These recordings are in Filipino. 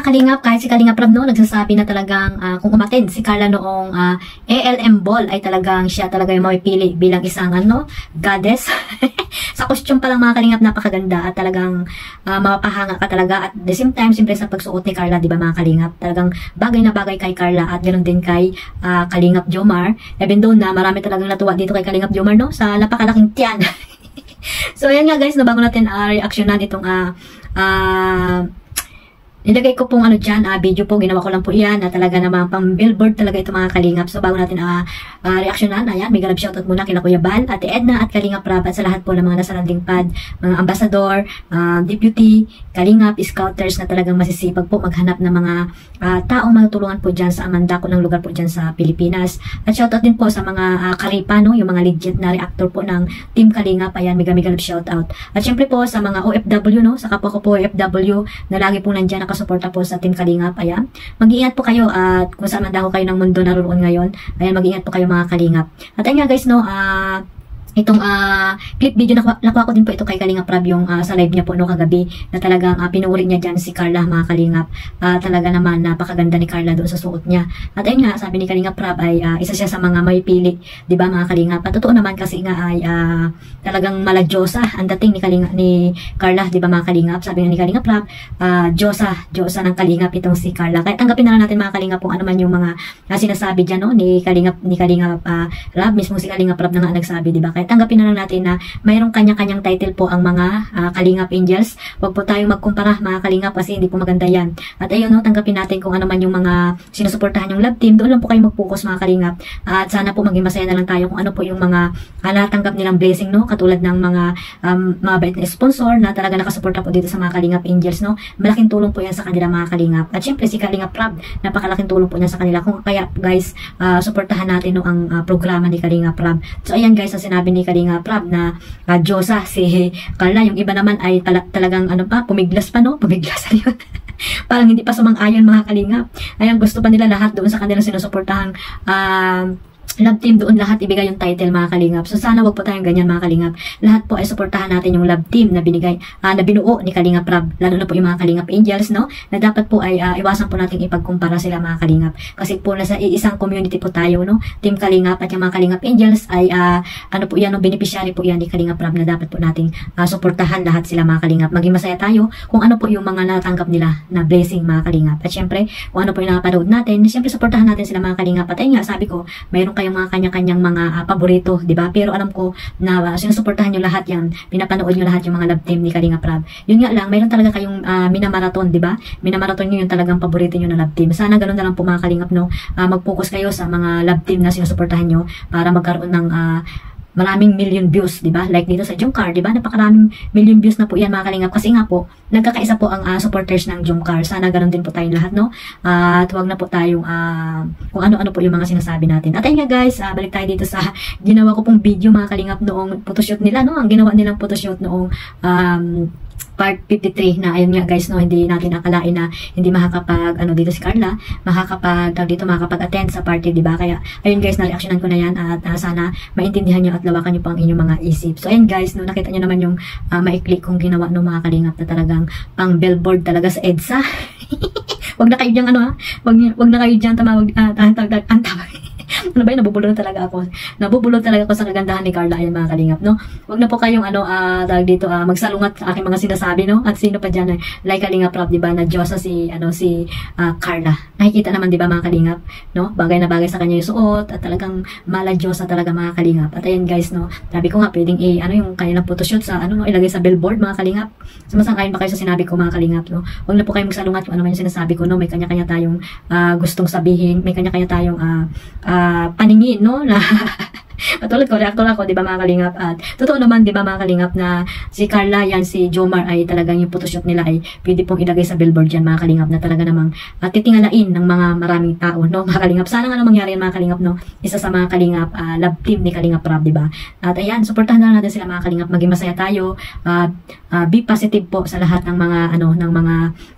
Kalingap, kahit si Kalingap Rab no, nagsasabi na talagang kung umattend si Carla noong ALM Ball ay talagang siya talaga yung mapipili bilang isang goddess. Sa costume pa lang mga Kalingap, napakaganda at talagang mapapahanga ka talaga. At the same time, siyempre sa pagsuot ni Carla, di ba mga Kalingap, talagang bagay na bagay kay Carla at ganoon din kay Kalingap Jomar. Even though na marami talagang natuwa dito kay Kalingap Jomar no, sa napakalaking tiyan. So ayan nga guys, no, bago natin reaksyonan itong nilagay ko pong dyan, video po, ginawa ko lang po yan, na talaga naman pang billboard talaga ito mga Kalingap. So bago natin reaksyonan, ayan, may galab shoutout muna kila Kuya Bal, Ate Edna at Kalingap Rab at sa lahat po ng mga nasa landing pad, mga ambassador, deputy, Kalingap, scouters na talagang masisipag po maghanap ng mga taong matutulungan po dyan sa amandako ng lugar po dyan sa Pilipinas. At shoutout din po sa mga karipa, no, yung mga legit na reactor po ng Team Kalingap, ayan, may galab shoutout. At syempre po sa mga OFW, no, sa kapwa ko po OFW na lagi po nandyan nakasuporta po sa Team Kalingap, ayan. Mag-iingat po kayo at kung saan man daw kayo ng mundo naroon ngayon, ayan, mag-iingat po kayo mga Kalingap. At ayun nga guys, no, itong clip video nakuha ko din po ito kay Kalingap Rab yung sa live niya po no kagabi na talagang pinuri niya dyan si Carla mga Kalingap. Talaga naman napakaganda ni Carla doon sa suot niya. At ayun nga, sabi ni Kalingap Rab ay isa siya sa mga may pili, di ba mga Kalingap? At totoo naman kasi nga ay talagang maladyosa ang dating ni Carla, di ba mga Kalingap? Sabi nga ni Kalingap Rab, Diyosa ng Kalingap itong si Carla. Kaya tanggapin na lang natin mga Kalingap kung ano man yung mga sinasabi dyan no ni Kalingap Rab, mismo si Kalingap Rab na nga nagsabi, di ba? Tanggapin na lang natin na mayroong kanya-kanyang title po ang mga Kalingap Angels. Huwag po tayong magkumpara mga Kalingap kasi hindi po maganda yan. At ayun no, tanggapin natin kung ano man yung mga sinusuportahan yung love team. Doon lang po kayo mag-focus mga Kalingap. At sana po maging masaya na lang tayo kung ano po yung mga natanggap nilang blessing no. Katulad ng mga bait na sponsor na talaga nakasuporta po dito sa mga Kalingap Angels no. Malaking tulong po yan sa kanila mga Kalingap. At syempre si Kalingap Rab, napakalaking tulong po niya sa kanila. Kung kaya guys, suportahan natin no ang programa ni Kalingap Rab. So ayan guys, sa sinabi ni Kalingap Rab na Diyosa si Carla, yung iba naman ay talagang pumiglas pa no, pumiglas yun. Parang hindi pa sumang-ayon mga Kalingap. Ayan, gusto pa nila lahat doon sa kanilang sinusuportahang love team doon lahat ibigay yung title mga Kalingap. So sana wag po tayong ganyan mga Kalingap. Lahat po ay suportahan natin yung love team na binigay, na binuo ni Kalingap Rab. Lalo na po yung mga Kalingap Angels no, na dapat po ay iwasan po natin ipagkumpara sila mga Kalingap. Kasi po nasa isang community po tayo no, Team Kalingap at yung mga Kalingap Angels ay po yan, no, beneficiary po yan ni Kalingap Rab na dapat po nating suportahan lahat sila mga Kalingap. Maging masaya tayo kung ano po yung mga natanggap nila na blessing mga Kalingap. At syempre kung ano po yung nakapanood natin, syempre suportahan natin sila mga Kalingap. At ayun nga, sabi ko, mayroon yung mga kanya-kanyang mga paborito, di ba? Pero alam ko na sinusuportahan nyo lahat yan, pinapanood nyo lahat yung mga love team ni Kalingap Rab. Yun nga lang, mayroon talaga kayong minamaraton, di ba? Minamaraton nyo yung talagang paborito nyo na love team. Sana ganoon na lang po mga Kalingap no, mag-focus kayo sa mga love team na sinusuportahan nyo para magkaroon ng maraming million views, di ba? Like dito sa Jomcar, di ba? Napakaraming million views na po yan mga Kalingap kasi nga po, nagkakaisa po ang supporters ng Jomcar. Sana ganoon din po tayong lahat, no? At huwag na po tayong kung ano-ano po yung mga sinasabi natin. At ayun nga guys, balik tayo dito sa ginawa ko pong video mga Kalingap noong photoshoot nila, no? Ang ginawa nilang photoshoot noong part 53 na ayun nga guys no, hindi natin akalain na hindi makakapag dito si Carla, makakapag-attend sa party, di ba? Kaya ayun guys, na-reactionan ko na yan at sana maintindihan nyo at lawakan nyo pa ang inyong mga isip. So ayun guys, no, nakita nyo naman yung maikli kong ginawa no mga Kalingap na talagang pang billboard talaga sa EDSA. Wag na kayo dyan wag na kayo dyan tawag ano ba yun, nabubulol talaga ako. Nabubulol talaga ako sa kagandahan ni Carla, ayan mga Kalingap, no? Huwag na po kayong tawag dito, magsalungat sa aking mga sinasabi, no? At sino pa dyan, like Kalingap Rab, di ba, na Diyosa si Carla. Nakikita naman, di ba, mga Kalingap, no? Bagay na bagay sa kanya yung suot, at talagang mala Diyosa talaga, mga Kalingap. At ayan guys, no? Sabi ko nga, pwedeng yung kanilang photoshoot sa, ilagay sa billboard, mga Kalingap. Sumasang-ayon ba kayo sa sinabi ko, mga Kalingap, no? Huwag na po kayong magsalungat kung ano man yung sinasabi ko, no? May kanya-kanya tayong gustong sabihin, may kanya-kanya tayong paningin, no, na Patulad ko, reactor ako, di ba mga Kalingap? At totoo naman, di ba mga Kalingap, na si Carla, yan, si Jomar ay talagang yung photoshoot nila ay pwede pong ilagay sa billboard yan mga Kalingap, na talaga namang titingalain ng mga maraming tao, no mga Kalingap. Sana nga mangyari yan mga Kalingap, no? Isa sa mga Kalingap, love team ni Kalingap Rab, di ba? At ayan, supportahan na natin sila mga Kalingap, maging masaya tayo, be positive po sa lahat ng mga, ng mga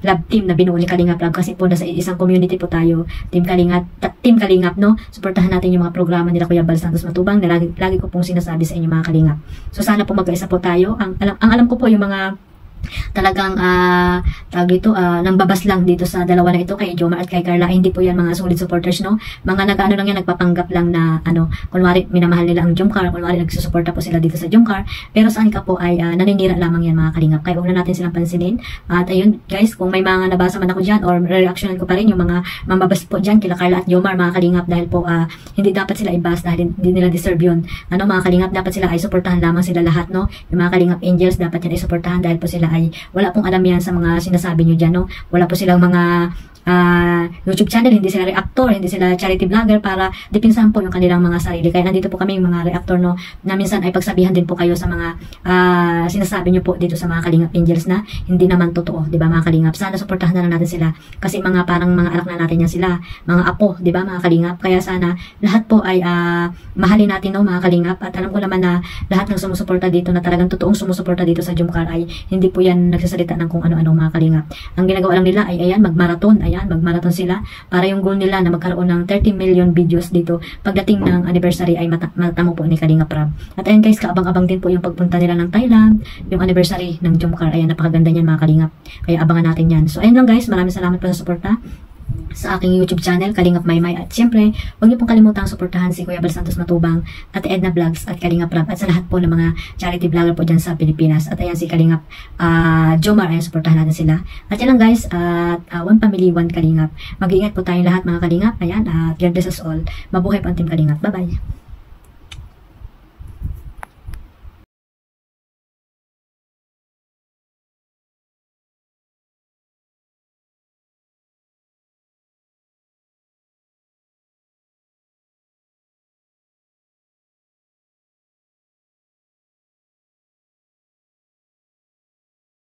love team na binuo ni Kalingap Rab, kasi po nasa isang community po tayo, Team Kalingap, no? Supportahan natin yung mga programa nila Kuya Bal Santos Matubang na lagi ko pong sinasabi sa inyo mga Kalingap. So sana po magkaisa po tayo. Ang alam ko po yung mga talagang tawag dito, nambabas lang dito sa dalawa na ito, kay Jomar at kay Carla. Hindi po yan mga solid supporters, no? Mga nag-ano lang yan, nagpapanggap lang na kunwari minamahal nila ang Jomcar, kunwari nagsusuporta po sila dito sa Jomcar, pero sa ka po ay naninira lamang yan mga kalingap. Kaya huwag na natin silang pansinin. At ayun guys, kung may mga nabasa man ako dyan or reactionan ko pa rin yung mga mambabas po dyan kila Carla at Jomar mga kalingap, dahil po hindi dapat sila ibas, dahil hindi nila deserve yun. Mga kalingap, dapat sila ay suportahan lamang sila lahat, no? Yung mga kalingap angels, dapat yan ay suportahan dahil po sila ay wala pong alam yan sa mga sinasabi nyo dyan, no? Wala po silang mga YouTube channel, hindi sila reactor, hindi sila charity vlogger para dipinsan po yung kanilang mga sarili. Kaya nandito po kami yung mga reactor, no, na minsan ay pagsabihan din po kayo sa mga sinasabi nyo po dito sa mga Kalingap Angels na hindi naman totoo, di ba mga Kalingap? Sana suportahan na lang natin sila kasi parang mga anak na natin yan sila, mga apo, di ba mga Kalingap? Kaya sana lahat po ay mahalin natin, no, mga Kalingap. At alam ko naman na lahat ng sumusuporta dito na talagang totoong sumusuporta dito sa Jomcar ay hindi po yan nagsasalita ng kung ano-ano mga Kalingap. Ang ginagawa lang nila ay ayan, magmarathon, magmarathon sila para yung goal nila na magkaroon ng 30 million videos dito pagdating ng anniversary ay matamo po ni Kalingap Rab. At ayan guys, kaabang-abang din po yung pagpunta nila ng Thailand, yung anniversary ng Jomcar. Ayan, napakaganda niyan mga Kalingap. Kaya abangan natin yan. So ayun lang guys, maraming salamat po sa suporta sa aking YouTube channel, Kalingap Maymay. At syempre, huwag niyo pong kalimutang suportahan si Kuya Bal Santos Matubang, Ate Edna Vlogs at Kalingap Rab, at sa lahat po ng mga charity vlogger po dyan sa Pilipinas. At ayan si Kalingap Jomar, ayan, suportahan natin sila. At yan lang guys, at one family, one Kalingap. Mag-iingat po tayong lahat mga Kalingap. Ayan, God bless us all. Mabuhay po ang Team Kalingap. Bye-bye.